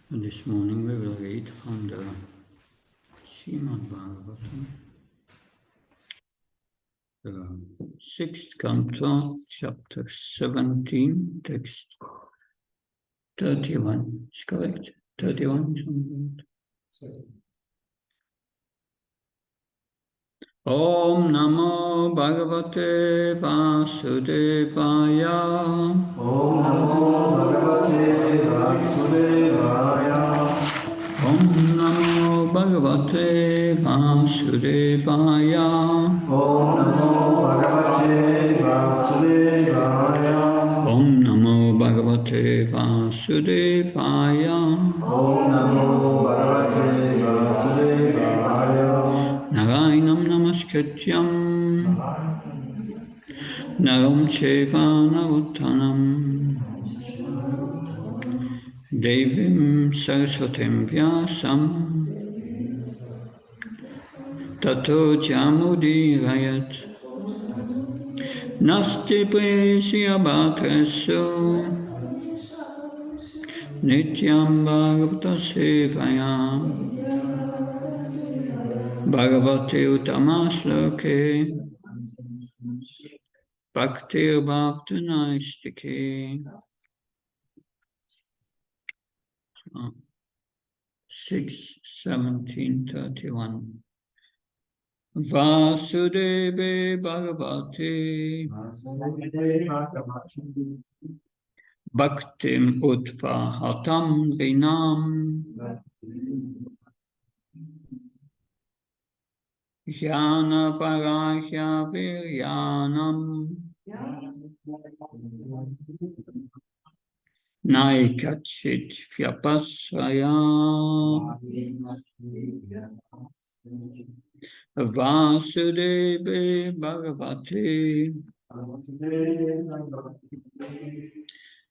And this morning we will read from the Srimad Bhagavatam, the 6th canto, chapter 17, text 31. Is correct? 31. Om Namo Bhagavate Vasudevaya. Om Namo Bhagavate Vasudevaya. Om Namo Bhagavate Vasudevaya. Om Namo Bhagavate Vasudevaya. Om Namo Bhagavate Vasudevaya. Om Namo Bhagavate Vasudevaya. Narayanam Namaskrityam Naram Cheva Narottanam Devim Saraswatim Vyasam Tato Jamudirayat Nasti Presya Bhatresu Nityam Bhagavata Sevayam Bhagavate Uttamasloke Bhaktir Bhavtanaistike. 6:17:31. Vasudeve Bhagavate Bhaktim Utvahatam Rinam Jnana Varahya Viryanam Naikachit Vyapasraya Vasudeve Bhagavate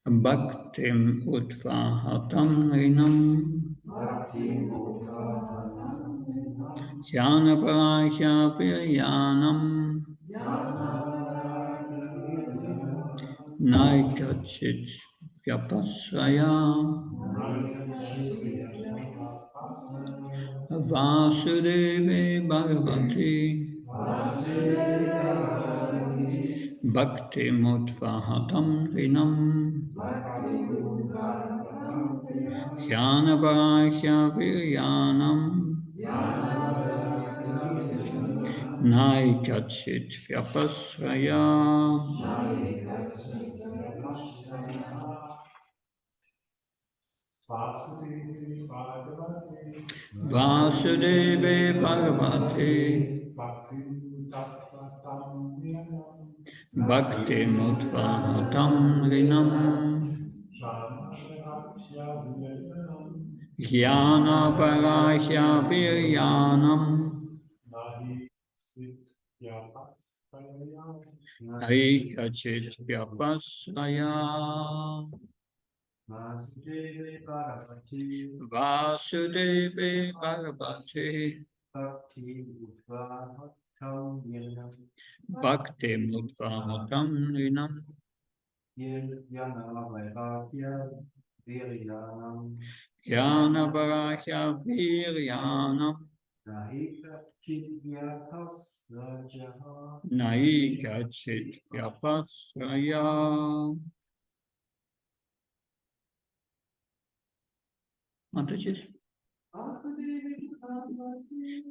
Bhaktim Utvahatam Rinam Jnanavarahya Viryanam Naikachit Vyapasraya Vasudeve Bhagavate Bhaktim Utvahatam Rinam Jnanavarahya Viryanam Naikachit Vyapasraya Vasudeve Bhagavate Bhaktim Utvahatam Rinam Jnanavarahya Viryanam Naikachit Vyapasraya Vasudeve Bhagavate Bhaktim Utvahatam Rinam Jnanavarahya Viryanam Naikachit Vyapasraya. Mataji.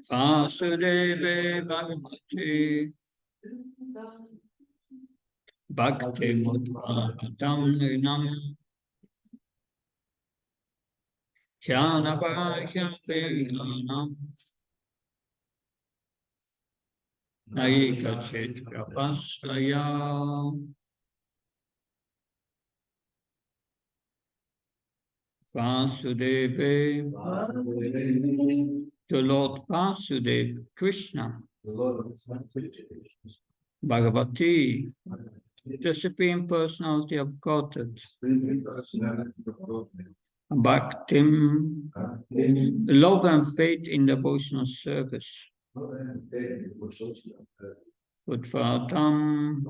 Vasudeve Bhagavate Bhaktim Utvahatam Rinam Jnanavarahya Viryanam Naikachit Vyapasraya. Vasudeve, the Lord Vasudeva, Krishna, Bhagavati, the Supreme Personality of Godhead, Bhaktim, love and faith in devotional service, Utvahatam,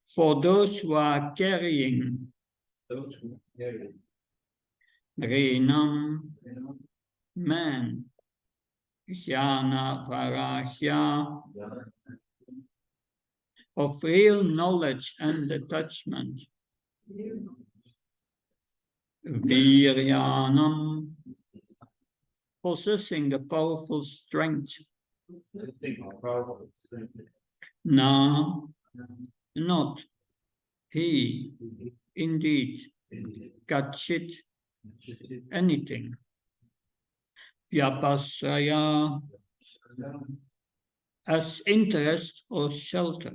for those who are carrying Renam, man, jnana varahya, of real knowledge and detachment. Viryanam, possessing the powerful strength. Na, not he, indeed, kachit, anything. Vyapasraya, as interest or shelter.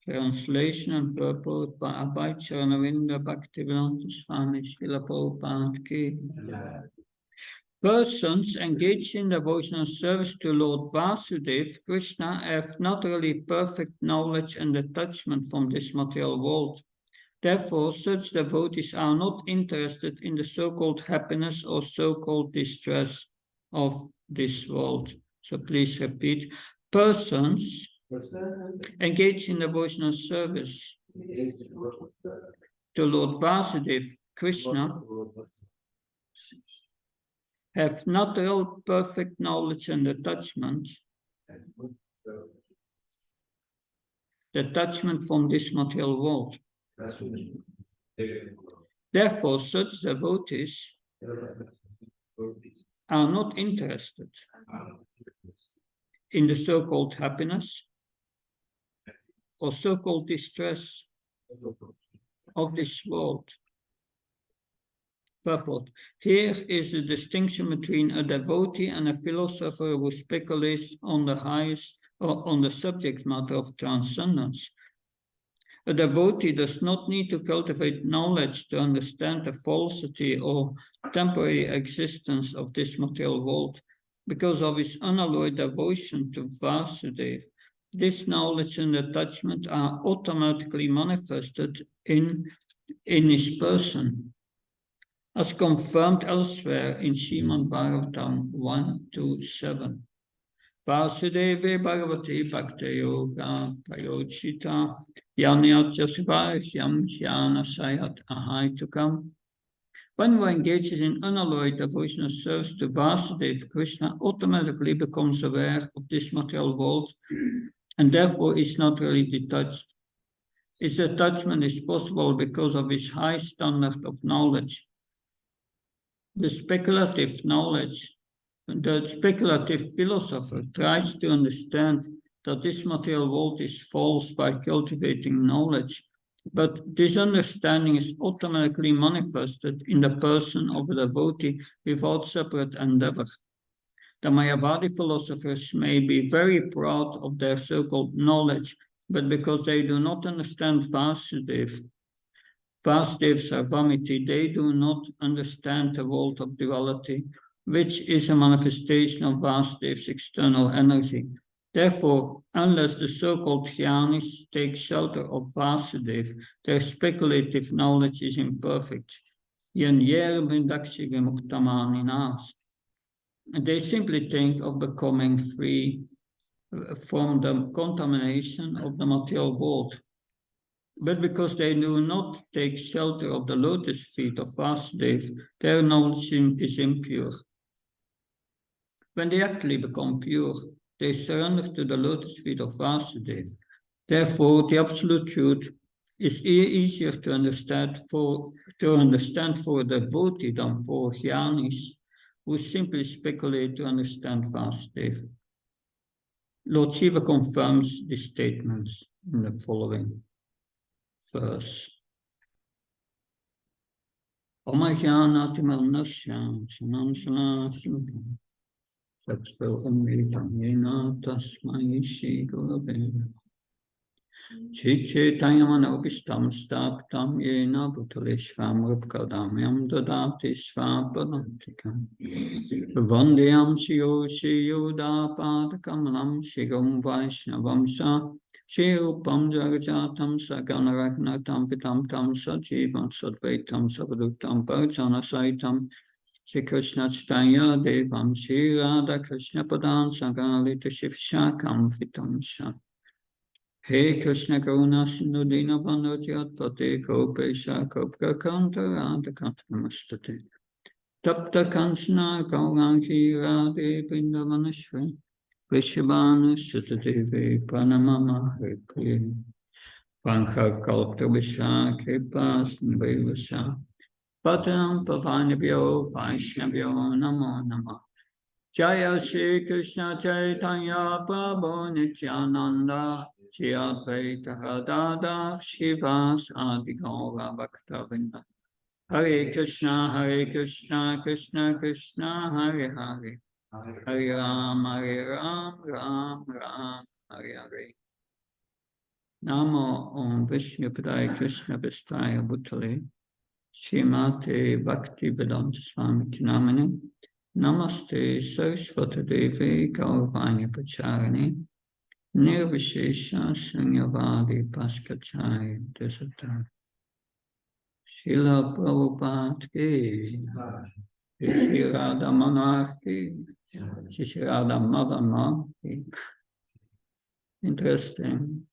Translation and purport by Abhay Charanavinda Bhaktivedanta Swami Srila Prabhupada Ki. Persons engaged in devotional service to Lord Vasudeva Krishna have not really perfect knowledge and detachment from this material world. Therefore, such devotees are not interested in the so-called happiness or so-called distress of this world. So please repeat. Persons engaged in devotional service to Lord Vasudeva Krishna have not real perfect knowledge and detachment from this material world. Therefore, such devotees are not interested in the so-called happiness or so-called distress of this world. Purport. Here is the distinction between a devotee and a philosopher who speculates on the highest or on the subject matter of transcendence. A devotee does not need to cultivate knowledge to understand the falsity or temporary existence of this material world. Because of his unalloyed devotion to Vasudeva, this knowledge and attachment are automatically manifested in his person. As confirmed elsewhere in Srimad Bhagavatam 1-7. Vasudeva Bhagavati Bhakta Yoga Prayochita Yanyatya Sivarhyam Jnana Sayat Ahaitukam. One who engages in unalloyed devotional service to Vasudeva Krishna automatically becomes aware of this material world and therefore is not really detached. His attachment is possible because of his high standard of knowledge. The speculative philosopher tries to understand that this material world is false by cultivating knowledge, but this understanding is automatically manifested in the person of a devotee without separate endeavor. The Mayavadi philosophers may be very proud of their so-called knowledge, but because they do not understand Vasudeva Sarvamiti, they do not understand the world of duality, which is a manifestation of Vasudeva's external energy. Therefore, unless the so-called jnanis take shelter of Vasudeva, their speculative knowledge is imperfect. They simply think of becoming free from the contamination of the material world. But because they do not take shelter of the lotus feet of Vasudeva, their knowledge is impure. When they actually become pure, they surrender to the lotus feet of Vasudeva. Therefore, the absolute truth is easier to understand for a devotee than for jnanis who simply speculate to understand Vasudeva. Lord Shiva confirms these statements in the following verse. Omajnanatimannasya sanamsanasya satsva umritam yena tasmai shri gurave Chitchetayamanopistam staptam yena bhutaleshvam rupkadamyam dadati svapadantikam Vandeyam shiyo shiyodapadakamlam shigam vaishnavam sa Shirupam jagajatam saganaragnatam vitam tam sajivam sadvaitam savadutam parjana saitam Shri Krishna Chaitanya Devam Shri Radha Krishna Padan Saganalita Shivshakam vitam sha He Krishna Karuna Sindhu Dina Bandhu Jatpate Gopesha Gopka Kanta Radha Kanta Namastate Tapta Kansana Gaurangi Radhe Vrindavanashri Vishabhanu Sutadevi Pranamama Hare Pankha Kalpta Visha Kripa Sambhivasa Patam Pavanabhyo Vaishnavyo Namo Namah Jaya Shri Krishna Chaitanya Prabhu Nityananda Shri Advaita Gadadhar Shivas Adi Gaura Bhaktavinda Hare Krishna Krishna Krishna Hare Hare Hare Ram Ram Ram Hare Hare Namo Om Vishnupadaya Krishna Vistaya Bhutale Srimate Bhakti Vedanta Swami Namane Namaste Saraswati Devi Gauravani Pacharani Nirvishesha Sunyavadi Paskachai Desata Srila Prabhupada Ki Shri Radha Manar Ki Shri Radha Madana Ki. Interesting.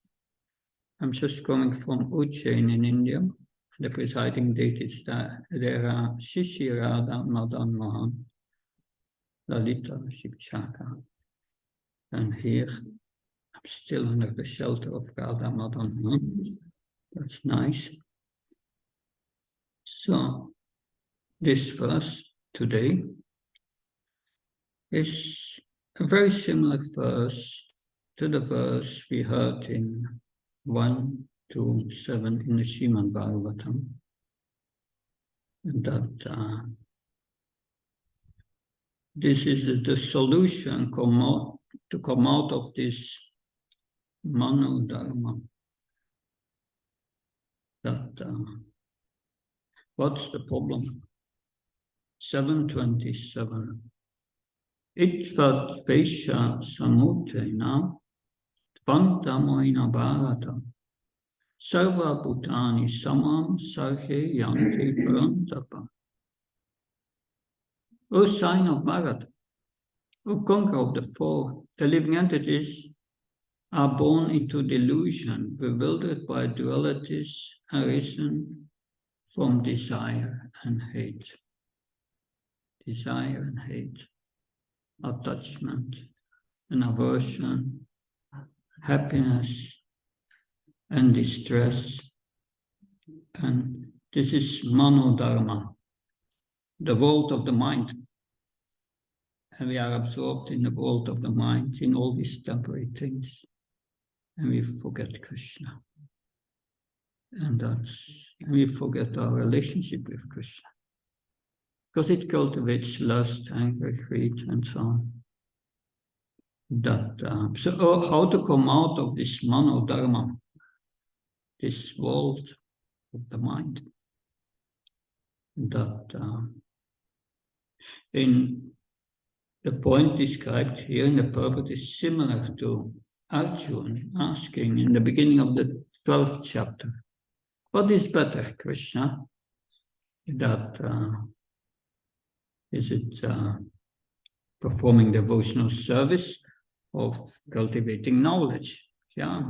I'm just coming from Ujjain in India. The presiding date is that there are Shri Radha Madan Mohan Lalita Shivchaka. And here, I'm still under the shelter of Radha Madan. That's nice. So, this verse today is a very similar verse to the verse we heard in 1 to 7 in the Srimad Bhagavatam. That this is the solution to come out of this Mano Dharma. That what's the problem? 727. Itvat Vesha Samutena Tvantamoina Bharata Sarva Bhutani Samam Sarhe Yanti Parantapa. O sign of Bharat, O conqueror of the four, the living entities are born into delusion, bewildered by dualities arisen from desire and hate. Desire and hate, attachment and aversion, happiness and distress. And this is Mano Dharma, the world of the mind. And we are absorbed in the world of the mind, in all these temporary things. And we forget Krishna. And we forget our relationship with Krishna. Because it cultivates lust, anger, greed, and so on. So how to come out of this Mano Dharma, this world of the mind? In the point described here in the purport is similar to Arjuna asking in the beginning of the 12th chapter, what is better, Krishna? Is it performing devotional service of cultivating knowledge? Yeah.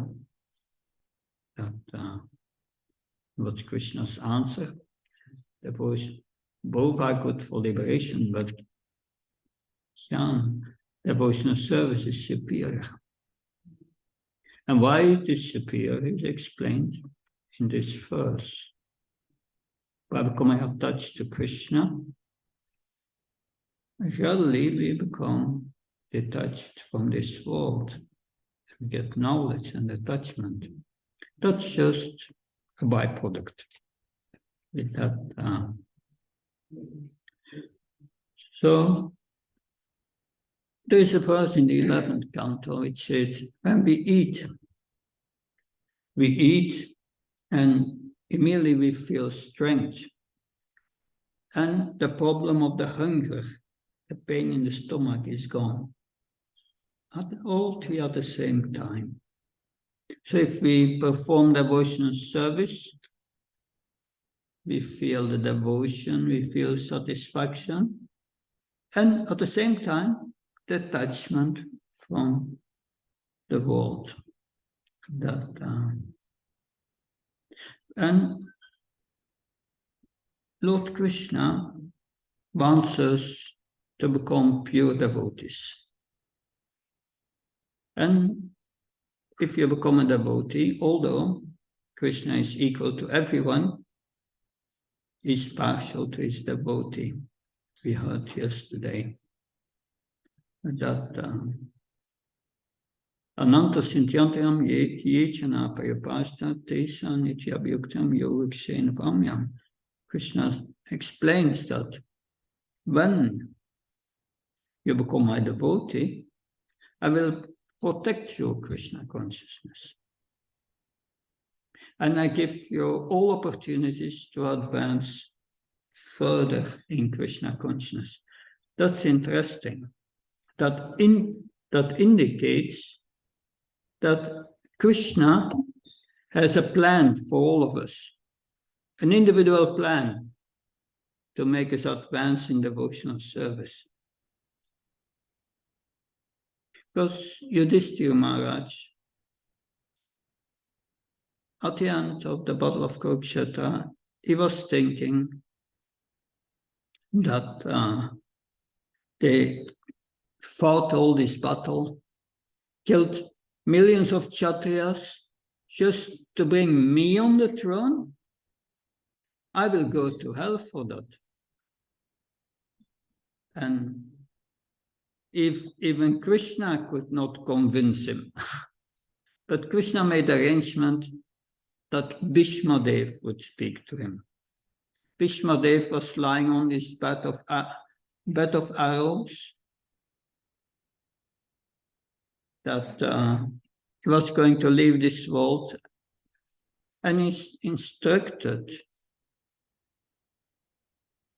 What's Krishna's answer? Both are good for liberation, but devotional service is superior. And why it is superior is explained in this verse. By becoming attached to Krishna, gradually we become detached from this world. We get knowledge and attachment. That's just a byproduct. With that, so there is a verse in the 11th canto which says, when we eat and immediately we feel strength. And the problem of the hunger, the pain in the stomach is gone. All three at the same time. So if we perform devotional service, we feel the devotion, we feel satisfaction, and at the same time, detachment from the world. And Lord Krishna wants us to become pure devotees. And if you become a devotee, although Krishna is equal to everyone, he's partial to his devotee. We heard yesterday that Ananta Sintyantam Yechana Parapasta Tesa Nityabhyuktam Yogakshen Vamyam. Krishna explains that when you become my devotee, I will protect your Krishna consciousness. And I give you all opportunities to advance further in Krishna consciousness. That's interesting. That indicates that Krishna has a plan for all of us, an individual plan to make us advance in devotional service. Because Yudhishthira Maharaj, at the end of the Battle of Kurukshetra, he was thinking that they fought all this battle, killed millions of Kshatriyas just to bring me on the throne. I will go to hell for that. And if even Krishna could not convince him, but Krishna made arrangement that Bhishma Dev would speak to him. Bhishma Dev was lying on his bed of arrows, that he was going to leave this world, and he instructed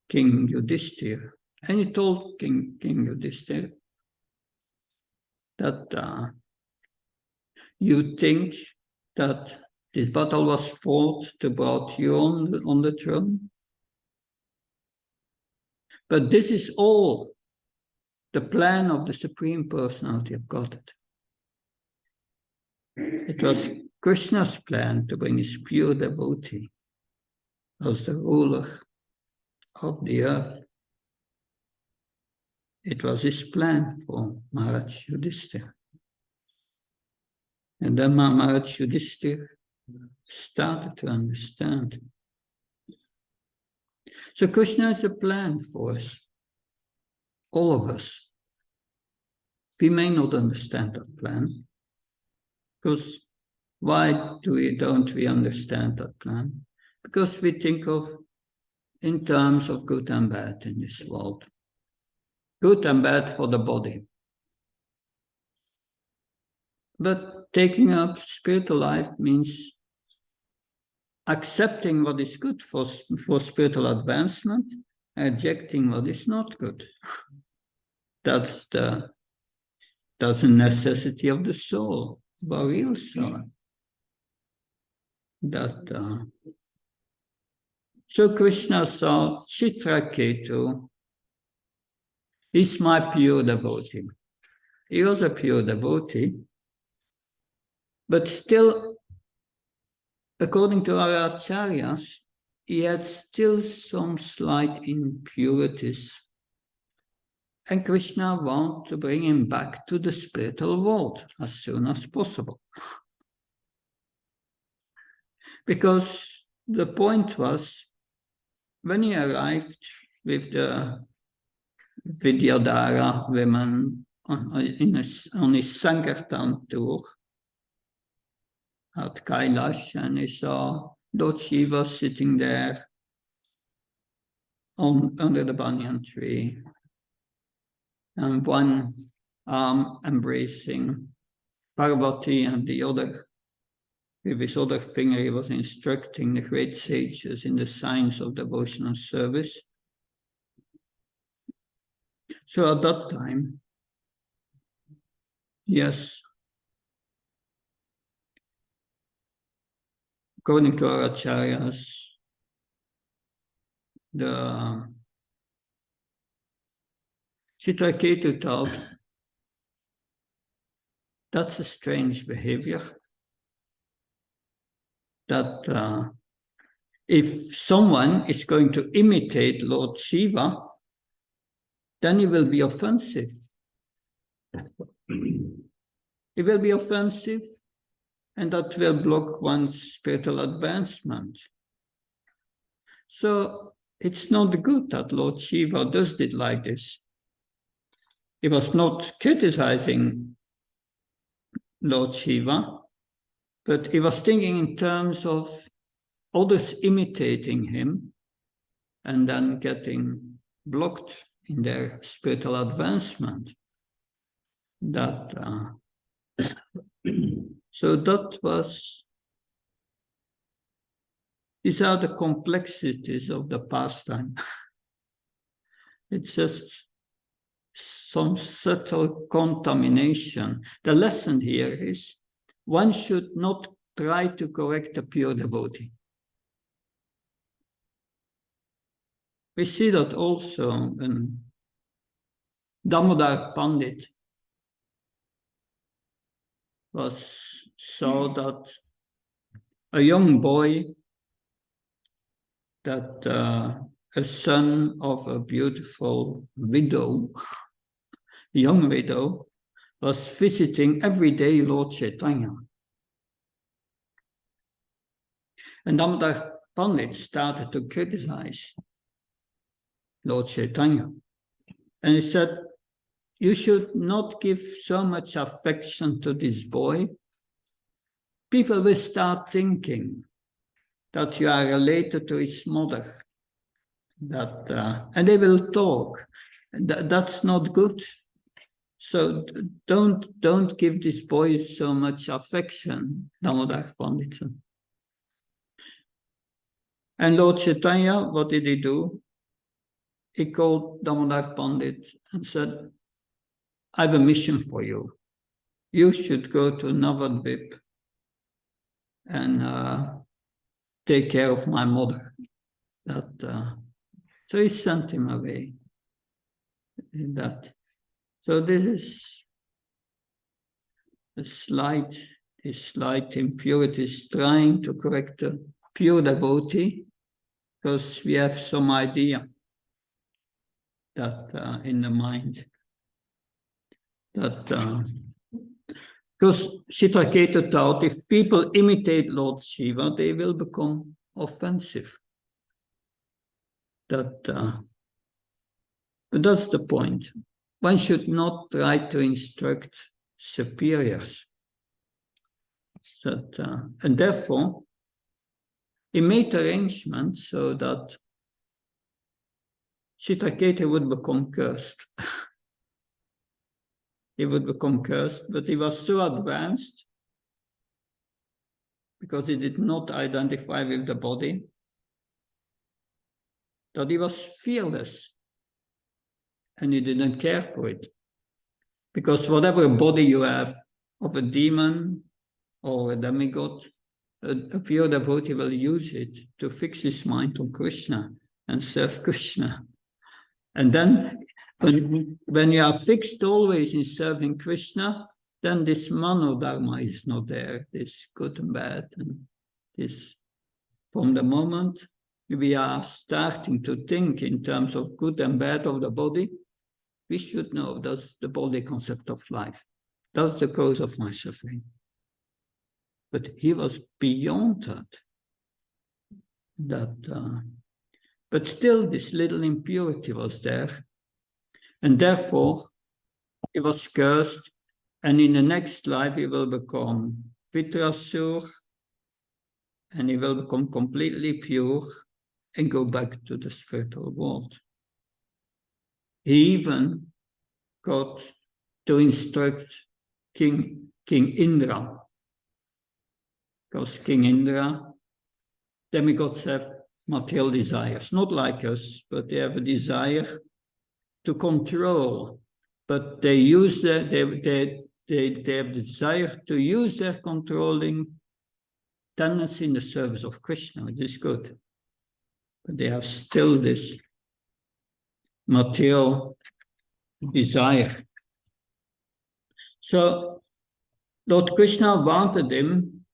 King Yudhishthira, and he told King Yudhishthira that you think that this battle was fought to brought you on the throne, but this is all the plan of the Supreme Personality of Godhead. It was Krishna's plan to bring his pure devotee as the ruler of the earth. It was his plan for Maharaj Yudhishthira. And then Maharaj Yudhishthira started to understand. So Krishna has a plan for us, all of us. We may not understand that plan, because why don't we understand that plan? Because we think of in terms of good and bad in this world. Good and bad for the body. But taking up spiritual life means accepting what is good for spiritual advancement, rejecting what is not good. That's a necessity of the soul, of our real soul. So Krishna saw Chitraketu is my pure devotee. He was a pure devotee, but still, according to our acharyas, he had still some slight impurities. And Krishna wanted to bring him back to the spiritual world as soon as possible. Because the point was, when he arrived with the Vidyadhara women on his Sankirtan tour at Kailash, and he saw Lord Shiva sitting there under the banyan tree, and one arm embracing Parvati, and the other, with his other finger, he was instructing the great sages in the science of devotional service. So at that time, yes, according to our acharyas, the Chitraketu thought, that's a strange behavior. that if someone is going to imitate Lord Shiva, then he will be offensive. It will be offensive, and that will block one's spiritual advancement. So it's not good that Lord Shiva does it like this. He was not criticizing Lord Shiva, but he was thinking in terms of others imitating him and then getting blocked in their spiritual advancement. So that was, these are the complexities of the pastime. It's just some subtle contamination. The lesson here is one should not try to correct a pure devotee. We see that also in Damodar Pandit saw that a young boy, that a son of a beautiful widow, young widow, was visiting every day Lord Chaitanya. And Damodar Pandit started to criticize Lord Chaitanya. And he said, you should not give so much affection to this boy. People will start thinking that you are related to his mother. And they will talk. That's not good. So don't give this boy so much affection, Damodar Pandit. And Lord Chaitanya, what did he do? He called Damodar Pandit and said, I have a mission for you. You should go to Navadvip and take care of my mother. So he sent him away. So this is a slight impurities, trying to correct a pure devotee, because we have some idea that in the mind that because Chitraketu thought if people imitate Lord Shiva, they will become offensive. But that's the point. One should not try to instruct superiors. And therefore, he made arrangements so that Chitraketu would become cursed. He would become cursed, but he was so advanced because he did not identify with the body that he was fearless and he didn't care for it. Because whatever body you have of a demon or a demigod, a pure devotee will use it to fix his mind on Krishna and serve Krishna. And then when you are fixed always in serving Krishna, then this Manodharma is not there, this good and bad. And this, from the moment we are starting to think in terms of good and bad of the body, we should know that's the body concept of life. That's the cause of my suffering. But he was beyond that. But still this little impurity was there. And therefore, he was cursed. And in the next life, he will become Vitrasur. And he will become completely pure and go back to the spiritual world. He even got to instruct King Indra. Because King Indra, demigods have material desires, not like us, but they have a desire to control. But they use they have the desire to use their controlling tendency in the service of Krishna, which is good. But they have still this material desire. So Lord Krishna wanted him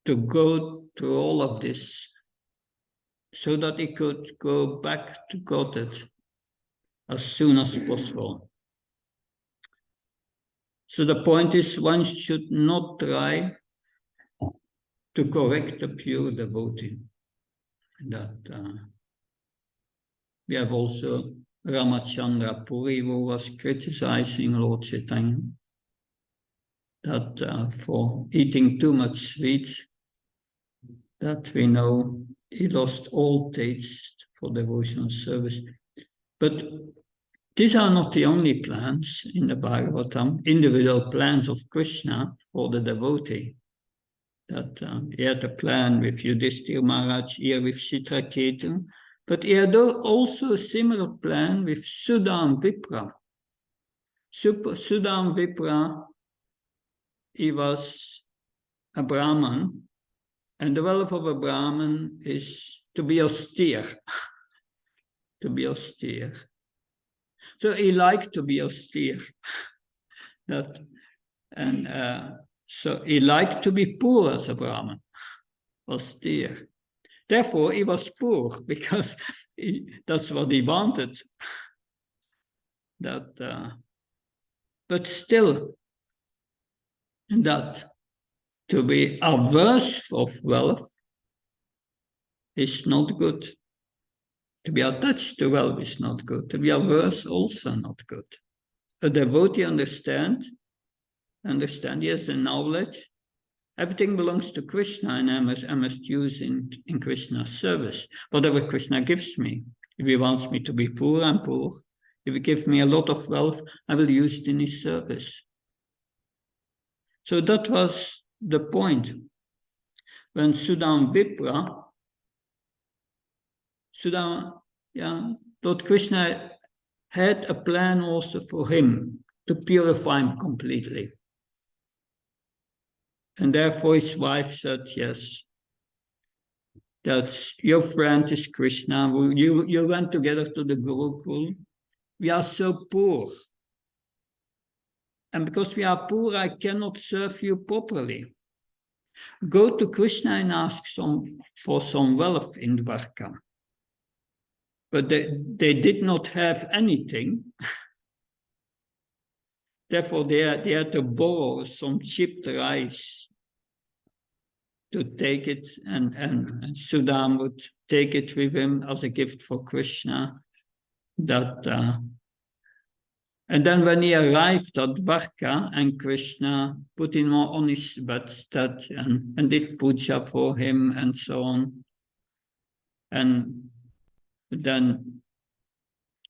to go through all of this so that he could go back to Godhead as soon as possible. So the point is, one should not try to correct a pure devotee. We have also Ramachandra Puri, who was criticizing Lord Chaitanya, that for eating too much sweet, that we know he lost all taste for devotional service. But these are not the only plans in the Bhagavatam, individual plans of Krishna for the devotee. That he had a plan with Yudhishthira Maharaj, here with Chitraketu, but he had also a similar plan with Sudam Vipra. Sudam Vipra, he was a Brahman, and the wealth of a Brahman is to be austere. To be austere. So he liked to be austere. So he liked to be poor as a Brahman, austere. Therefore, he was poor because that's what he wanted. But still, that to be averse of wealth is not good. To be attached to wealth is not good. To be averse also not good. A devotee understand, he has the knowledge. Everything belongs to Krishna, and I must use in Krishna's service. Whatever Krishna gives me. If he wants me to be poor, I'm poor. If he gives me a lot of wealth, I will use it in his service. So that was the point. When Sudam Vipra, Lord Krishna had a plan also for him to purify him completely. And therefore his wife said, yes, that your friend is Krishna. You went together to the Gurukul. We are so poor. And because we are poor, I cannot serve you properly. Go to Krishna and ask for some wealth in Dwarka. But they did not have anything. Therefore, they had to borrow some chipped rice to take it, and Sudam would take it with him as a gift for Krishna. And then when he arrived at Dwarka, and Krishna put him on his bedstead and did puja for him and so on. And then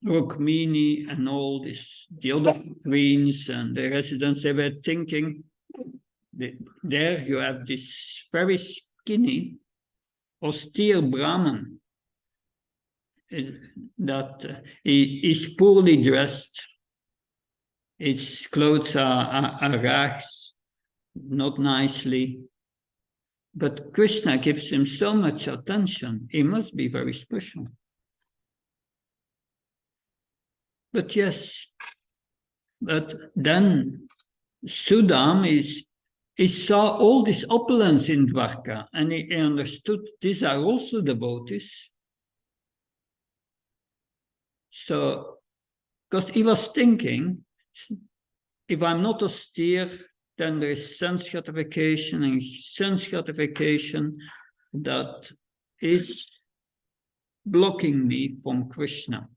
Rukmini and all the other queens and the residents, they were thinking, there you have this very skinny, austere Brahman, that he is poorly dressed. His clothes are rags, not nicely. But Krishna gives him so much attention, he must be very special. But yes, but then Sudam he saw all this opulence in Dwarka, and he understood these are also devotees. So, because he was thinking, if I'm not austere, then there is sense gratification, and sense gratification that is blocking me from Krishna.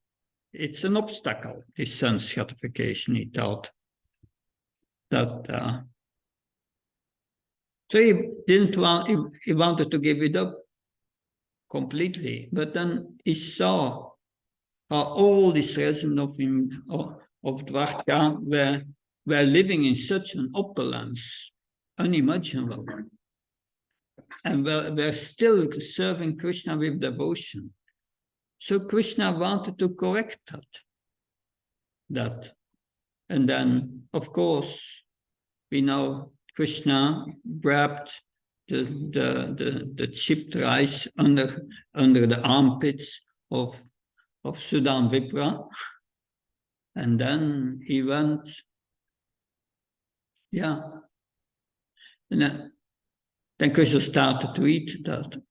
It's an obstacle, this sense gratification, he thought. So he didn't want, he wanted to give it up completely, but then he saw how all these residents of Dwarka were living in such an opulence, unimaginable, and were still serving Krishna with devotion. So Krishna wanted to correct that. And then, of course, we know Krishna grabbed the chipped rice under the armpits of Sudam Vipra, and then he went, and Then Krishna started to eat that.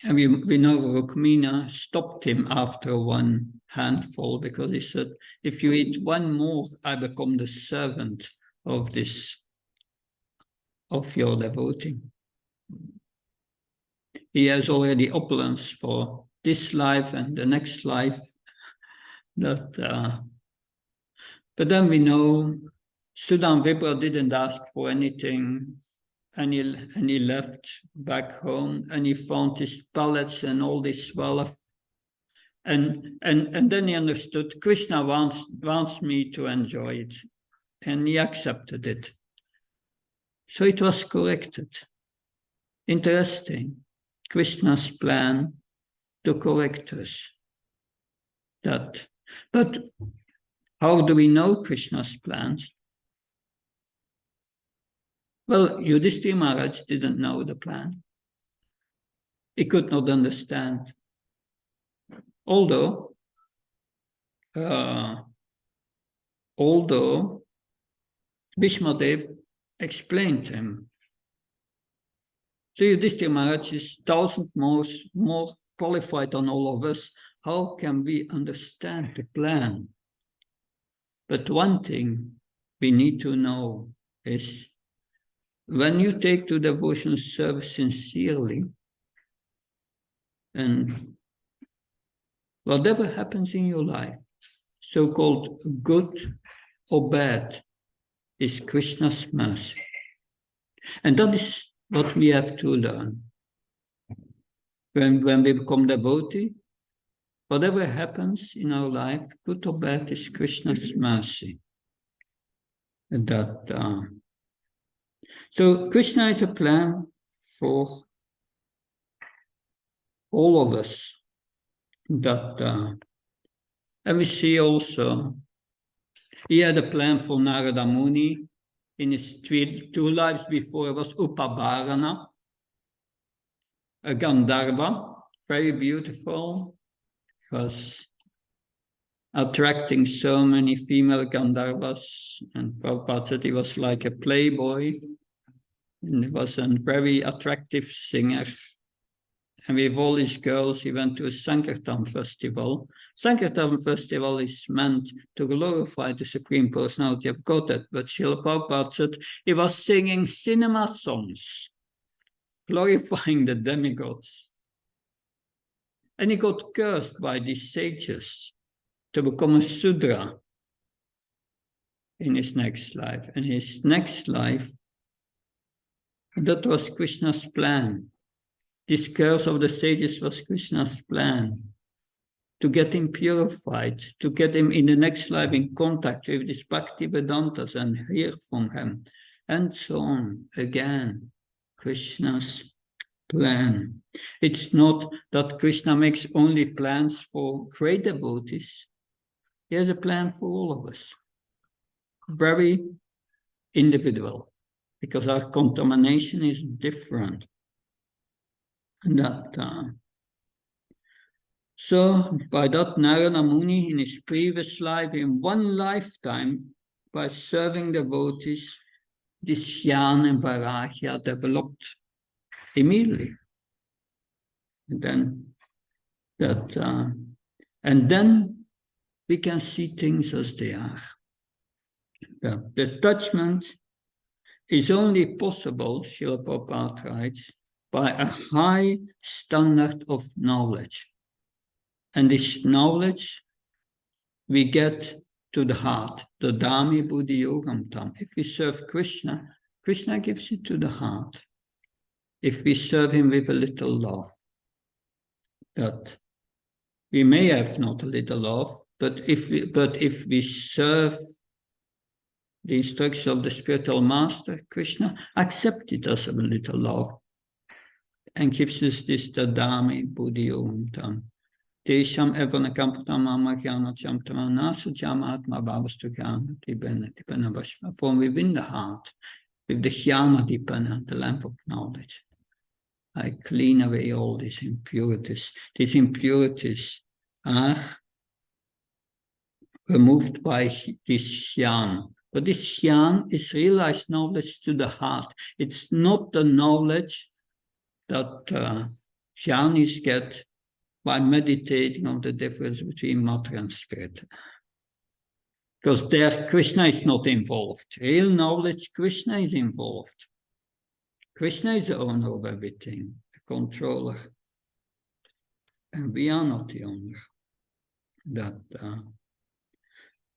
And we know Rukmina stopped him after one handful because he said, if you eat one more, I become the servant of your devotee. He has already opulence for this life and the next life. But then we know Sudan Vipra didn't ask for anything, and he left back home, and he found his palace and all this wealth. And then he understood Krishna wants me to enjoy it, and he accepted it. So it was corrected. Interesting. Krishna's plan to correct us. But how do we know Krishna's plans? Well, Yudhishthira Maharaj didn't know the plan. He could not understand. Although Bhishmadev explained to him. So Yudhishthira Maharaj is 1,000 more qualified than all of us. How can we understand the plan? But one thing we need to know is when you take to devotional service sincerely, and whatever happens in your life, so-called good or bad, is Krishna's mercy. And that is what we have to learn. When we become devotee, whatever happens in our life, good or bad, is Krishna's mercy. And so Krishna is a plan for all of us. And we see also, he had a plan for Narada Muni in his two lives before. It was Upabharana, a Gandharva, very beautiful. He was attracting so many female Gandharvas, and Prabhupada said he was like a playboy, and he was a very attractive singer. And with all his girls, he went to a Sankirtan festival. Sankirtan festival is meant to glorify the Supreme Personality of Godhead, but Srila Prabhupada said he was singing cinema songs, glorifying the demigods. And he got cursed by these sages to become a Sudra in his next life. And his next life, that was Krishna's plan. This curse of the sages was Krishna's plan to get him purified, to get him in the next life in contact with these Bhakti Vedantas and hear from him, and so on. Again, Krishna's plan. It's not that Krishna makes only plans for great devotees. He has a plan for all of us. Very individual, because our contamination is different. And so by that Narada Muni in his previous life, in one lifetime, by serving devotees, this jnana and vairagya developed immediately. And then we can see things as they are. The detachment is only possible, Srila Prabhupada writes, by a high standard of knowledge. And this knowledge we get to the heart, the Dhami Buddhi Yogam Tam. If we serve Krishna, Krishna gives it to the heart. If we serve him with a little love, that we may have not a little love, but if we serve the instruction of the spiritual master, Krishna, accept it as a little love, and gives us this Dhami Buddhi Yogam Tam. Tesham evana kampatam amagyana chamtama nasu jamatma bhavastu jnana dipana vashva. From within the heart, with the jnana dipana, the lamp of knowledge, I clean away all these impurities. These impurities are removed by this jnana. But this jnana is realized knowledge to the heart. It's not the knowledge that jnanis get by meditating on the difference between matter and spirit. Because there, Krishna is not involved. Real knowledge, Krishna is involved. Krishna is the owner of everything, the controller. And we are not the owner.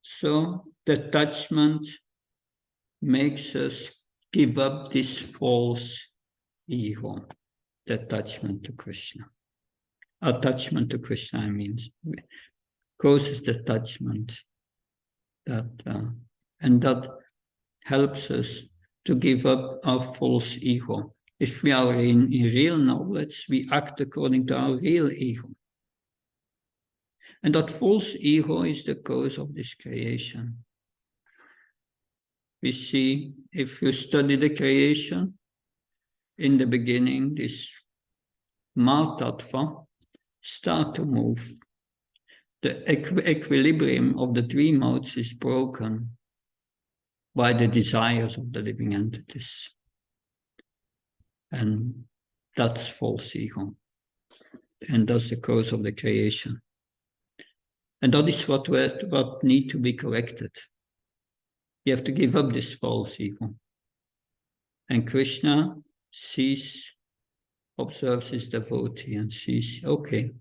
So detachment makes us give up this false ego, attachment to Krishna. Attachment to Krishna, I mean, causes detachment. And that helps us to give up our false ego. If we are in real knowledge, we act according to our real ego. And that false ego is the cause of this creation. We see, if you study the creation, in the beginning, this Mahatattva start to move. The equilibrium of the three modes is broken by the desires of the living entities. And that's false ego. And that's the cause of the creation. And that is what needs to be corrected. You have to give up this false ego. And Krishna observes his devotee and sees, okay,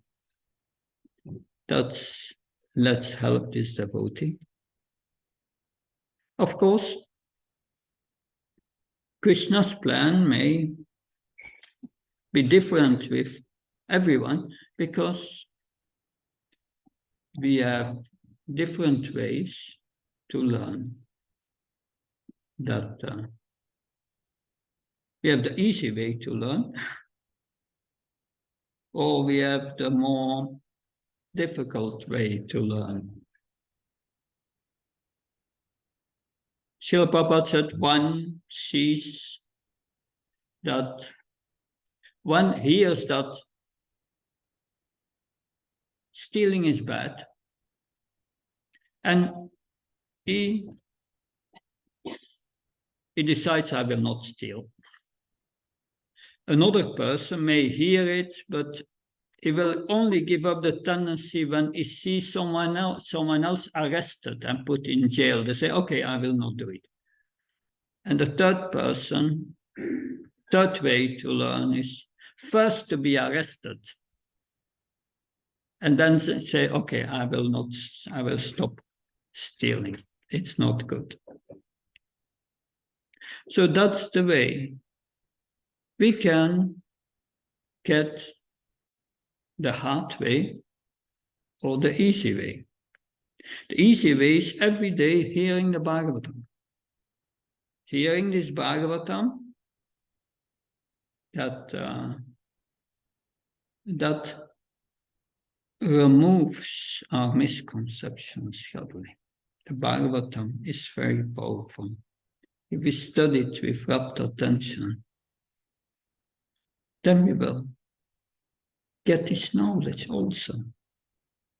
let's help this devotee. Of course, Krishna's plan may be different with everyone because we have different ways to learn. That we have the easy way to learn, or we have the more difficult way to learn. Srila Prabhupada said one hears that stealing is bad, and he decides, I will not steal. Another person may hear it, but he will only give up the tendency when he sees someone else arrested and put in jail. They say, okay, I will not do it. And the third way to learn is first to be arrested. And then say, okay, I will stop stealing. It's not good. So that's the way we can get the hard way or the easy way. The easy way is every day hearing the Bhagavatam. Hearing this Bhagavatam that removes our misconceptions, Shadway. The Bhagavatam is very powerful. If we study it with rapt attention, then we will get this knowledge also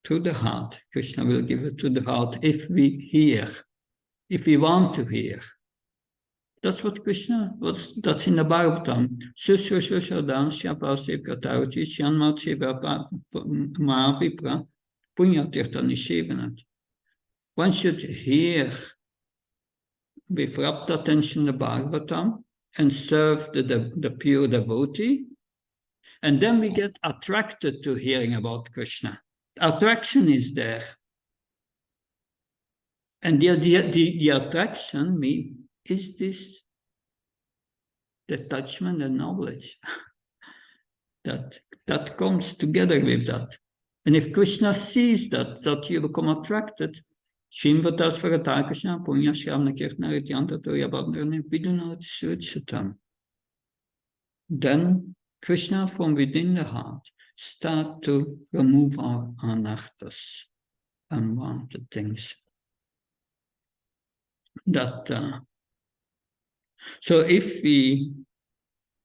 through the heart. Krishna will give it to the heart if we hear, if we want to hear. That's what Krishna, that's in the Bhagavatam. Sushrusha Pasev Katauchi Shanmatsi Mahavipra Punyatirtha Nishivanat. One should hear with rapt attention the Bhagavatam and serve the pure devotee. And then we get attracted to hearing about Krishna. Attraction is there. And the attraction is this detachment and knowledge that comes together with that. And if Krishna sees that you become attracted, then Krishna from within the heart start to remove our anarthas, unwanted things. So if we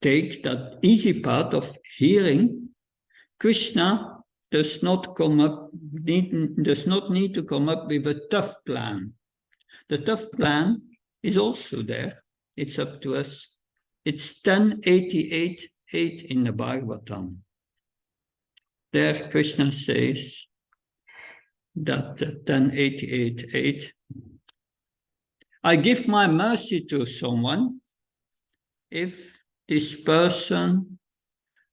take that easy part of hearing, Krishna does not need to come up with a tough plan. The tough plan is also there. It's up to us. It's 1088 8 in the Bhagavatam. There Krishna says that 1088:8, I give my mercy to someone if this person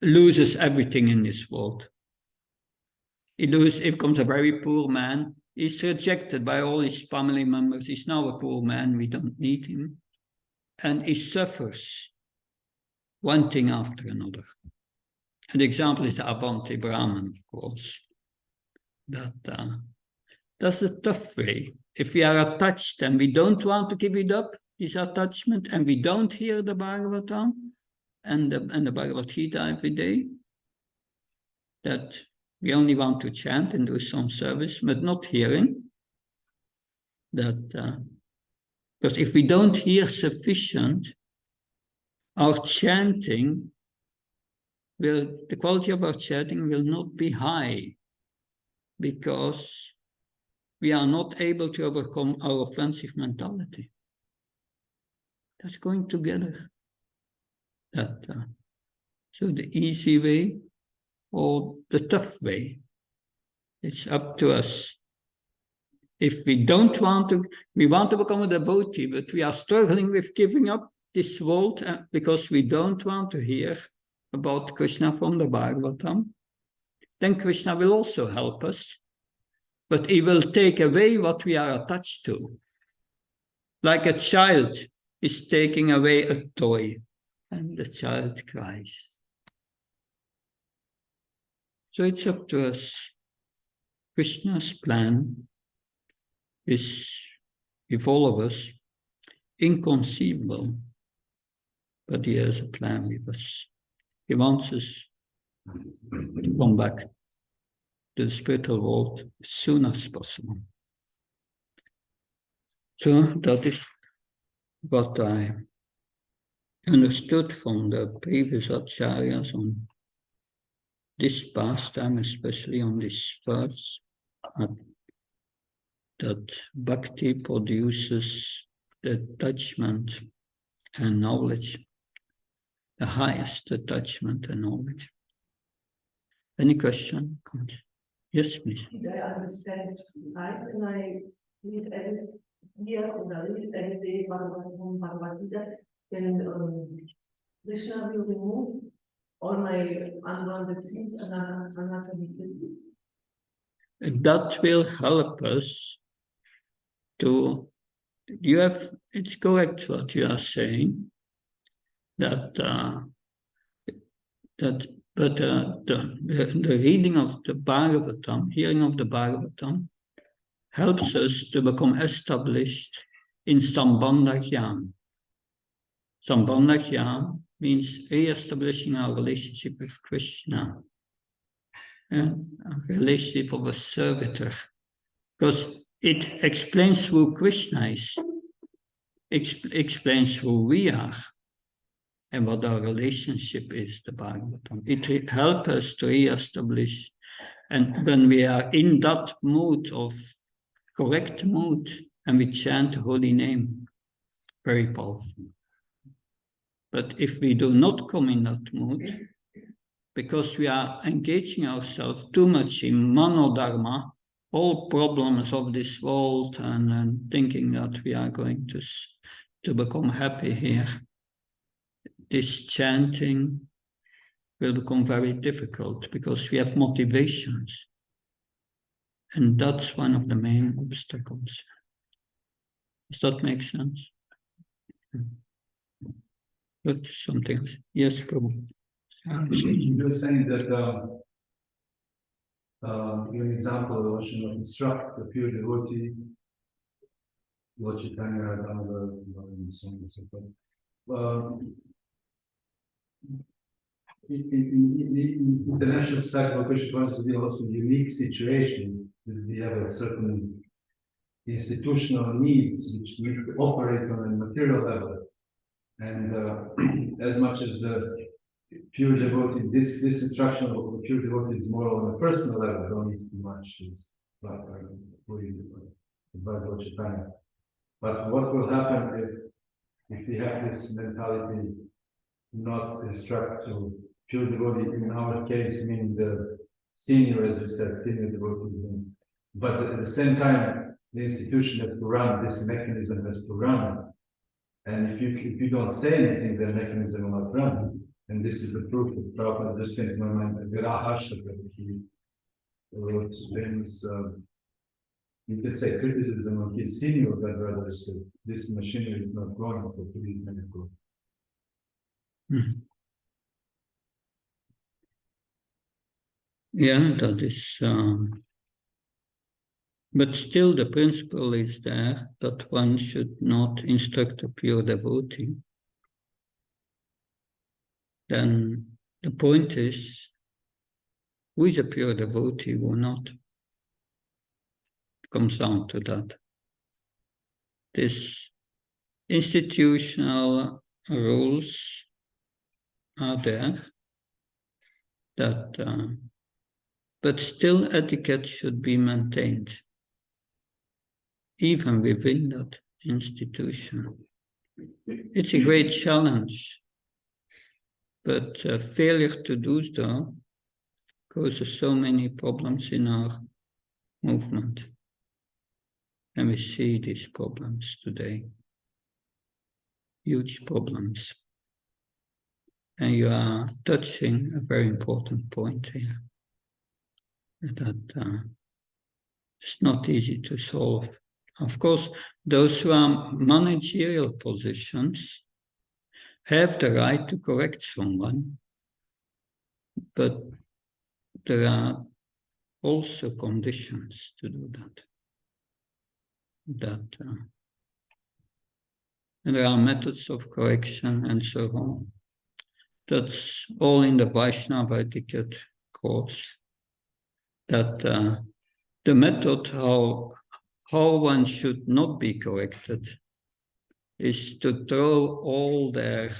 loses everything in this world. He becomes a very poor man. He's rejected by all his family members. He's now a poor man. We don't need him. And he suffers one thing after another. An example is the Avanti Brahman, of course. That's a tough way. If we are attached and we don't want to give it up, this attachment, and we don't hear the Bhagavatam and the Bhagavad Gita every day, that we only want to chant and do some service, but not hearing, that because if we don't hear sufficient, our chanting the quality of our chanting will not be high, because we are not able to overcome our offensive mentality. That's going together. So the easy way or the tough way, it's up to us. If we don't want to, we want to become a devotee, but we are struggling with giving up this world because we don't want to hear about Krishna from the Bhagavatam, then Krishna will also help us, but he will take away what we are attached to. Like a child is taking away a toy, and the child cries. So it's up to us. Krishna's plan is, with all of us, inconceivable, but he has a plan with us. He wants us to come back to the spiritual world as soon as possible. So that is what I understood from the previous acharyas on this pastime, especially on this verse, that bhakti produces the attachment and knowledge, the highest attachment and knowledge. Any question? Yes, please. Did I understand right when I read here or read every day Bhagavad Gita, then Krishna will remove all my unwanted seeds and anatomy? That will help us to, it's correct what you are saying, but the reading of the Bhagavatam, hearing of the Bhagavatam, helps us to become established in Sambandha Jnana. Sambandha Jnana means re-establishing our relationship with Krishna, and a relationship of a servitor, because it explains who Krishna is, explains who we are, and what our relationship is, the Bhagavatam. It helps us to re-establish, and when we are in that mood of correct mood, and we chant the holy name, very powerful. But if we do not come in that mood, because we are engaging ourselves too much in manodharma, all problems of this world, and thinking that we are going to become happy here, this chanting will become very difficult because we have motivations. And that's one of the main obstacles. Does that make sense? But something else. Yes, Prabhu. You were saying that give an example of the Ocean of instruct the pure devotee, Lord Chaitanya, and so on and so forth. In the international cycle of Krishna wants to be also a unique situation. We have a certain institutional needs which need to operate on a material level. And as much as the pure devotee, this instruction of the pure devotee is more on a personal level, don't need too much. But what will happen if we have this mentality not instruct to pure devotee in our case, meaning the senior, as you said, senior devotee. But at the same time, the institution has to run, this mechanism has to run. And if you don't say anything, the mechanism will not run. And this is the proof that Prabhupada just came to my mind, Virahasha, that he wrote famous, you could say criticism of his senior brothers, this machinery is not going for police medical. Yeah, that is, but still the principle is there that one should not instruct a pure devotee. Then the point is, who is a pure devotee, who not? It comes down to that. This institutional rules are there, that, but still etiquette should be maintained, even within that institution. It's a great challenge, but failure to do so causes so many problems in our movement. And we see these problems today. Huge problems. And you are touching a very important point here. That it's not easy to solve. Of course, those who are managerial positions have the right to correct someone, but there are also conditions to do that. And there are methods of correction and so on. That's all in the Vaishnava etiquette course. That the method how one should not be corrected is to throw all their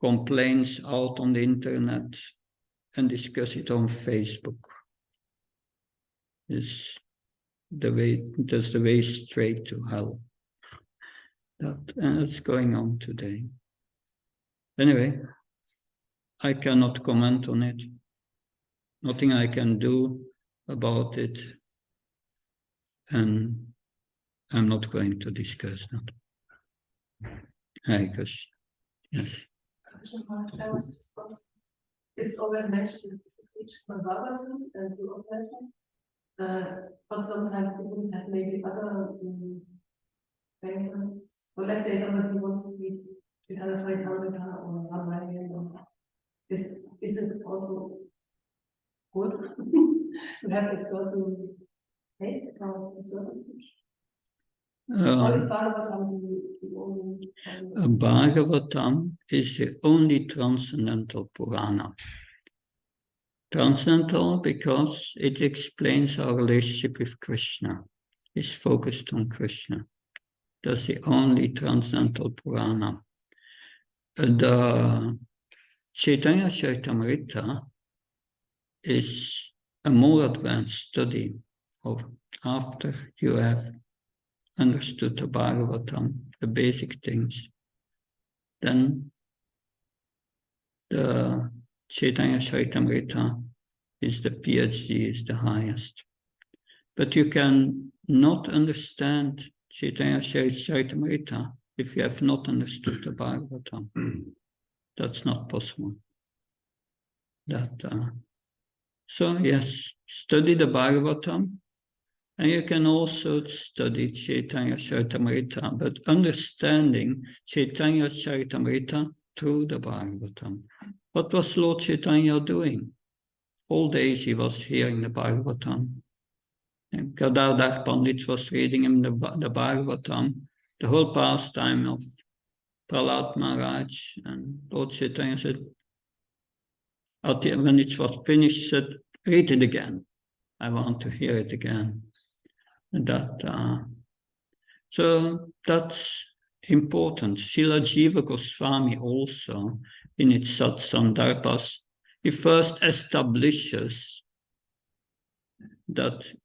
complaints out on the internet and discuss it on Facebook. That's the way straight to hell. That's going on today. Anyway, I cannot comment on it. Nothing I can do about it. And I'm not going to discuss that. Hare Krishna. Yes. It's always mentioned each Bhagavatam and you also mentioned, but sometimes people have maybe other favorites. Well, let's say somebody wants to read Chaitanya or Ramayana. Is it also good to have a certain taste account of certain fish? Or is Bhagavatam the only? Bhagavatam is the only transcendental Purana. Transcendental because it explains our relationship with Krishna. It's focused on Krishna. That's the only transcendental Purana. The Chaitanya Charitamrita is a more advanced study of after you have understood the Bhagavatam, the basic things. Then the Chaitanya Charitamrita is the PhD, is the highest. But you can not understand Chaitanya Charitamrita if you have not understood the Bhagavatam. That's not possible. So yes, study the Bhagavatam, and you can also study Chaitanya Charitamrita, but understanding Chaitanya Charitamrita through the Bhagavatam. What was Lord Chaitanya doing? All days he was hearing the Bhagavatam. And Gadadhar Pandit was reading him the Bhagavatam, the whole pastime of Prahlad Maharaj, and Lord Chaitanya said, when it was finished, he said, read it again. I want to hear it again. So that's important. Srila Jiva Goswami also, in its Satsandarbhas, he first establishes that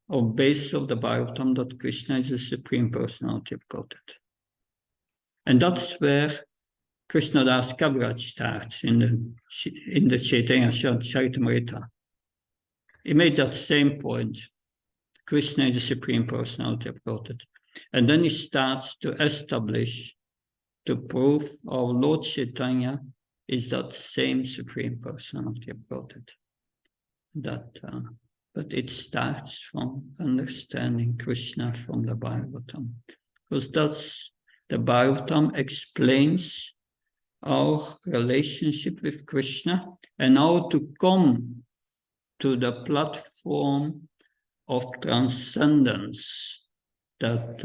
on basis of the Bhagavatam that Krishna is the Supreme Personality of Godhead. And that's where Krishnadas Kaviraj starts in the Chaitanya Charitamrita. He made that same point. Krishna is the Supreme Personality of Godhead. And then he starts to establish, to prove our Lord Chaitanya is that same Supreme Personality of Godhead. But it starts from understanding Krishna from the Bhagavatam. Because the Bhagavatam explains our relationship with Krishna and how to come to the platform of transcendence, that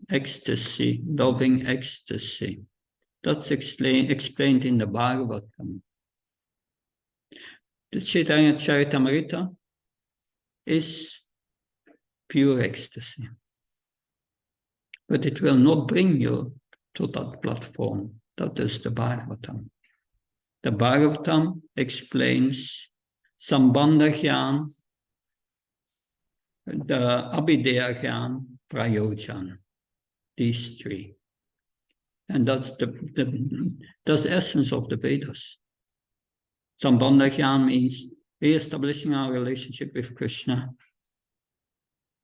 ecstasy, loving ecstasy. That's explained in the Bhagavatam. The Chaitanya Charitamrita is pure ecstasy. But it will not bring you to that platform. That is the Bhagavatam. The Bhagavatam explains Sambandha Gyan, the Abhideya Gyan, Prayojan. These three. And that's the essence of the Vedas. Sambandha Gyan means re-establishing our relationship with Krishna.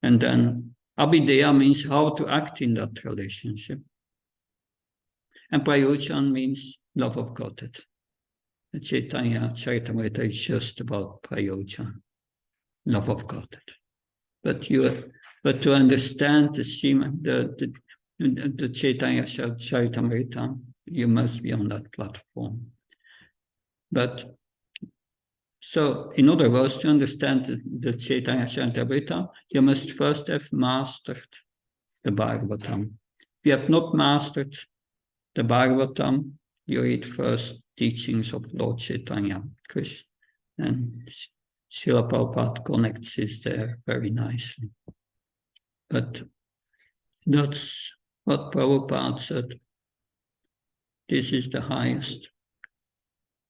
And then Abhideya means how to act in that relationship. And Prayojan means love of Godhead. The Chaitanya Charitamrita is just about Prayojan, love of Godhead. But to understand the Chaitanya Charitamrita, you must be on that platform. But so, in other words, to understand the Chaitanya Charitamrita, you must first have mastered the Bhagavatam. If you have not mastered the Bhagavatam, you read first teachings of Lord Chaitanya, Krishna, and Srila Prabhupada connects this there very nicely. But that's what Prabhupada said. This is the highest.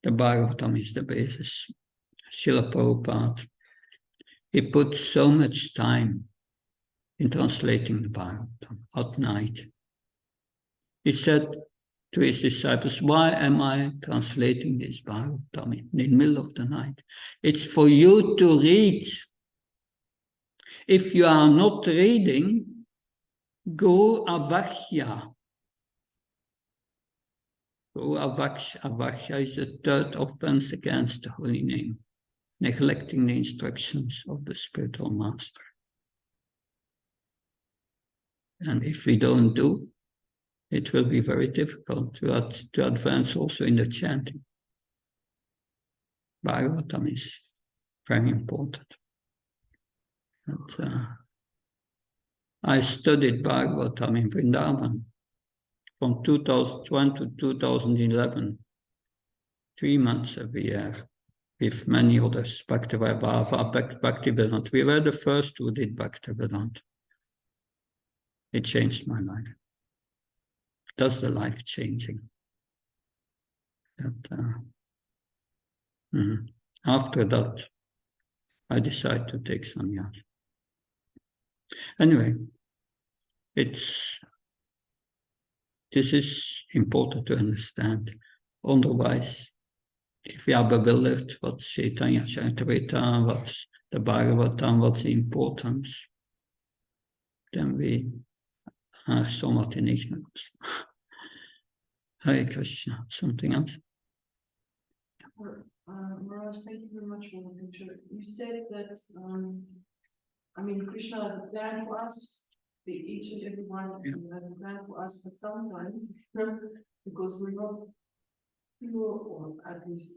The Bhagavatam is the basis. Srila Prabhupada, he put so much time in translating the Bhagavatam at night. He said to his disciples, why am I translating this Bhagavatam in the middle of the night? It's for you to read. If you are not reading, go avakya. Go avakya. Avakya is the third offense against the holy name, neglecting the instructions of the spiritual master. And if we don't do, it will be very difficult to advance also in the chanting. Bhagavatam is very important. But, I studied Bhagavatam in Vrindavan from 2001 to 2011, 3 months every year, with many others, Bhaktivedanta. We were the first who did Bhaktivedanta. It changed my life. That's the life changing. After that, I decided to take sannyas. Anyway, this is important to understand. Otherwise, if we are bewildered, what's Chaitanya Charitamrita, what's the Bhagavatam, what's the importance, then we are somewhat in ignorance. Hare Krishna. Something else? Maharaj, thank you very much for the picture. You said that, Krishna has a plan for us, each and every one has a plan for us, but sometimes, because we're not pure, or at least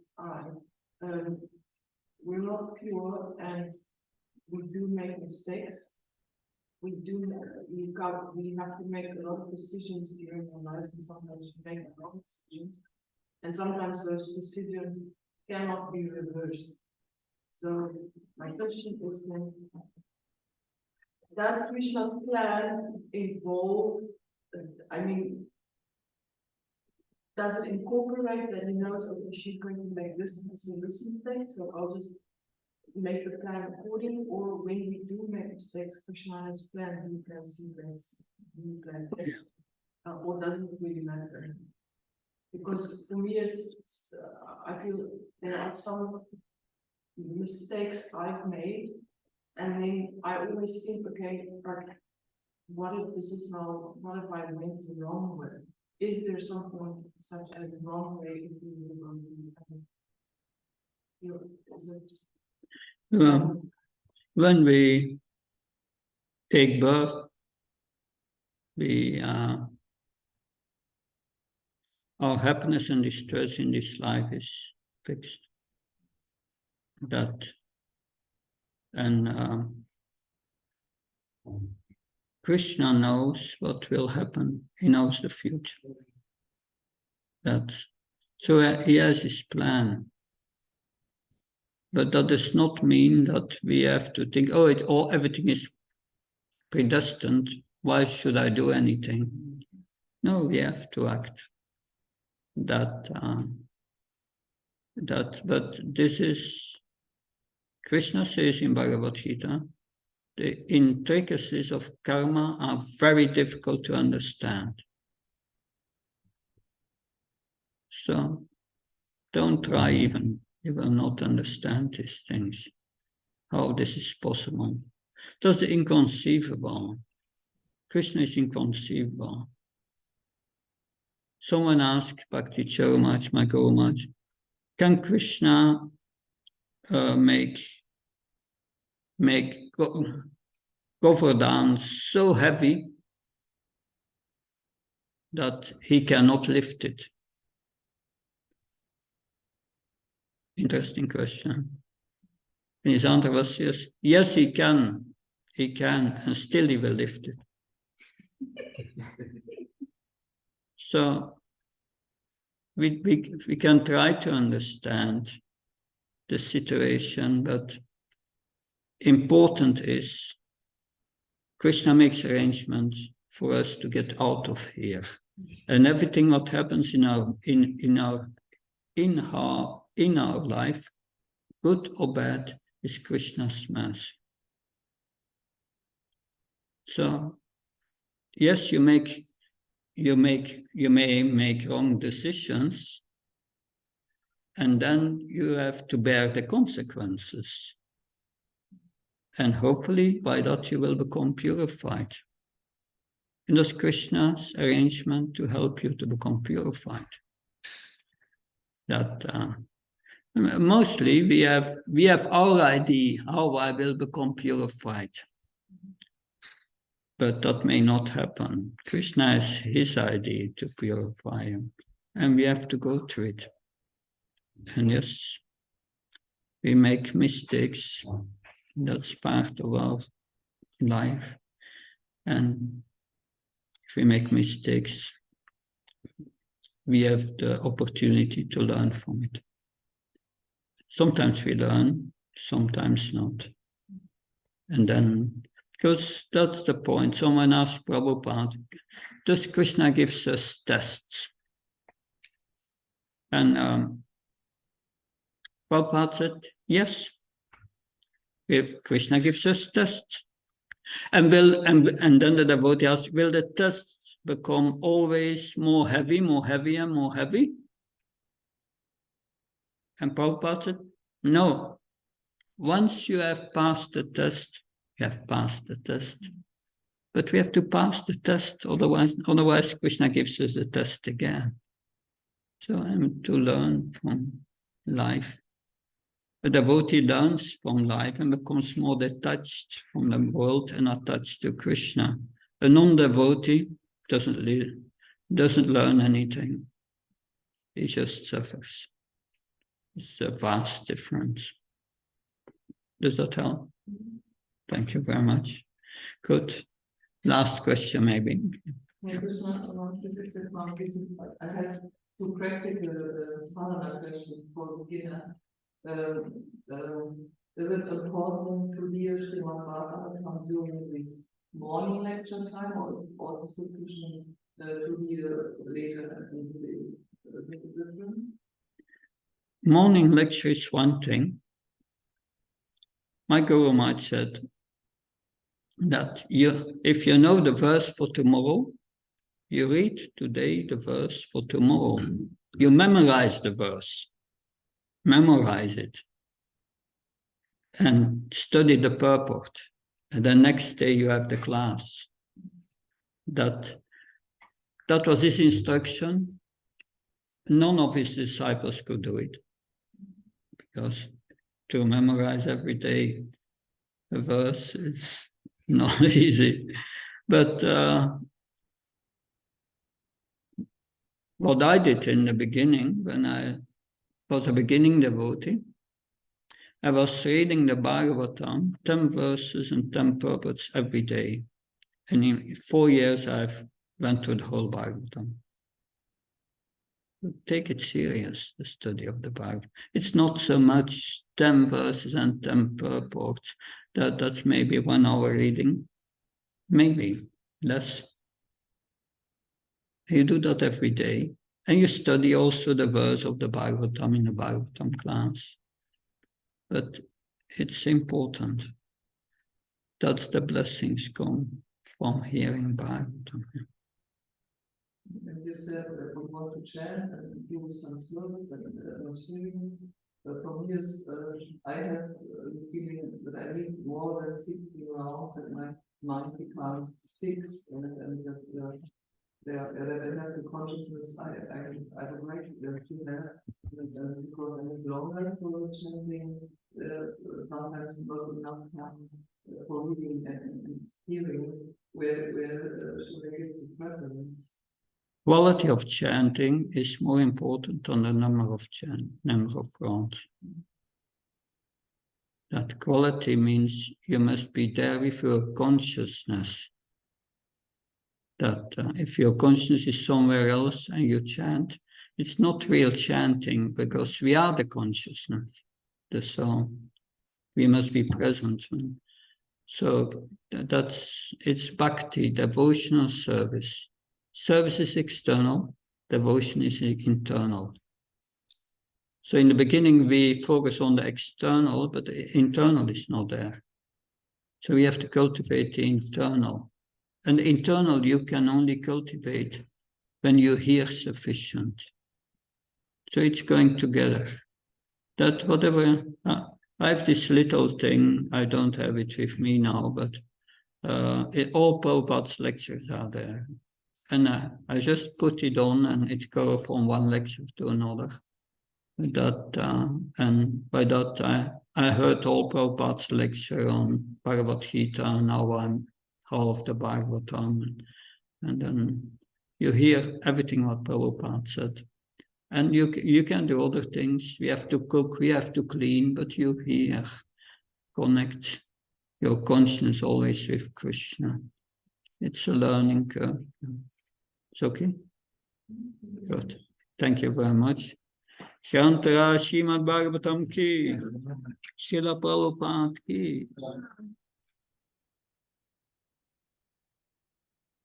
we're not pure and we do make mistakes. We have to make a lot of decisions during our lives, and sometimes we make a lot of decisions, and sometimes those decisions cannot be reversed. So my question is then, does Krishna's plan involve, does it incorporate that he knows, okay, she's going to make this mistake, so I'll just make the plan according, or when we do make mistakes, Krishna has planned, he can see this, or doesn't it really matter? Because to me, I feel there are some mistakes I've made, and then I always think, okay, but what if this is now, what if I went the wrong way? Is there something such as wrong way if you is it? When we take birth, our happiness and distress in this life is fixed. Krishna knows what will happen. He knows the future. So he has his plan. But that does not mean that we have to think, everything is predestined. Why should I do anything? No, we have to act. But this is, Krishna says in Bhagavad Gita, the intricacies of karma are very difficult to understand. So don't try even. You will not understand these things, how this is possible. That's inconceivable. Krishna is inconceivable. Someone asked Bhakti Charamach, my Guru Maharaj, can Krishna make Govardhan so heavy that he cannot lift it? Interesting question. And his answer was yes, he can. He can, and still he will lift it. So we can try to understand the situation, but important is Krishna makes arrangements for us to get out of here. And everything what happens in our life, good or bad, is Krishna's mercy. So, yes, you may make wrong decisions, and then you have to bear the consequences. And hopefully, by that you will become purified. And that's Krishna's arrangement to help you to become purified. That mostly we have our idea how I will become purified, but that may not happen. Krishna has his idea to purify him, and we have to go through it. And yes, we make mistakes. That's part of our life, and if we make mistakes, we have the opportunity to learn from it. Sometimes we learn, sometimes not. And then, because that's the point, someone asked Prabhupada, does Krishna gives us tests? And Prabhupada said, yes, if Krishna gives us tests. And then the devotee asked, will the tests become always more heavy, more heavy, and more heavy? And Prabhupada said, no. Once you have passed the test, you have passed the test. But we have to pass the test, otherwise Krishna gives us the test again. So I'm to learn from life. A devotee learns from life and becomes more detached from the world and attached to Krishna. A non-devotee doesn't learn anything. He just suffers. It's a vast difference. Does that help? Thank you very much. Good. Last question, maybe. I have two practical sadhana questions for beginner. Is it important to hear Srimad Bhagavatam during this morning lecture time, or is it also sufficient to hear later in the day? Morning lecture is one thing. My Guru Maharaj said that if you know the verse for tomorrow, you read today the verse for tomorrow. You memorize the verse, memorize it, and study the purport. And the next day you have the class. That was his instruction. None of his disciples could do it, because to memorize every day a verse is not easy. But what I did in the beginning, when I was a beginning devotee, I was reading the Bhagavatam, 10 verses and 10 purports every day. And in 4 years, I've went through the whole Bhagavatam. Take it serious, the study of the Bhagavatam. It's not so much 10 verses and 10 purports. That's maybe 1 hour reading, maybe less. You do that every day. And you study also the verse of the Bhagavatam in the Bhagavatam class. But it's important. That's the blessings come from hearing Bhagavatam. And you said that we want to chant and do some slokas and for me, I have the feeling that I need more than 60 rounds and my mind becomes fixed and that I have the consciousness I would like to have. Because I need longer for chanting, sometimes not enough time for reading and hearing, where should I give the preference? Quality of chanting is more important than the number of rounds. That quality means you must be there with your consciousness. That if your consciousness is somewhere else and you chant, it's not real chanting, because we are the consciousness, the soul. We must be present. So it's bhakti, devotional service. Service is external, devotion is internal. So in the beginning we focus on the external, but the internal is not there. So we have to cultivate the internal. And the internal you can only cultivate when you hear sufficient. So it's going together. That whatever, I have this little thing, I don't have it with me now, but all Prabhupada's lectures are there. And I just put it on and it goes from one lecture to another. And by that I heard all Prabhupada's lecture on Bhagavad Gita, and now I'm half the Bhagavatam. And then you hear everything what Prabhupada said. And you can do other things. We have to cook, we have to clean, but you hear, connect your consciousness always with Krishna. It's a learning curve. It's okay? Good. Thank you very much. Shantara Srimad Bhagavatam ki, Srila Prabhupada ki.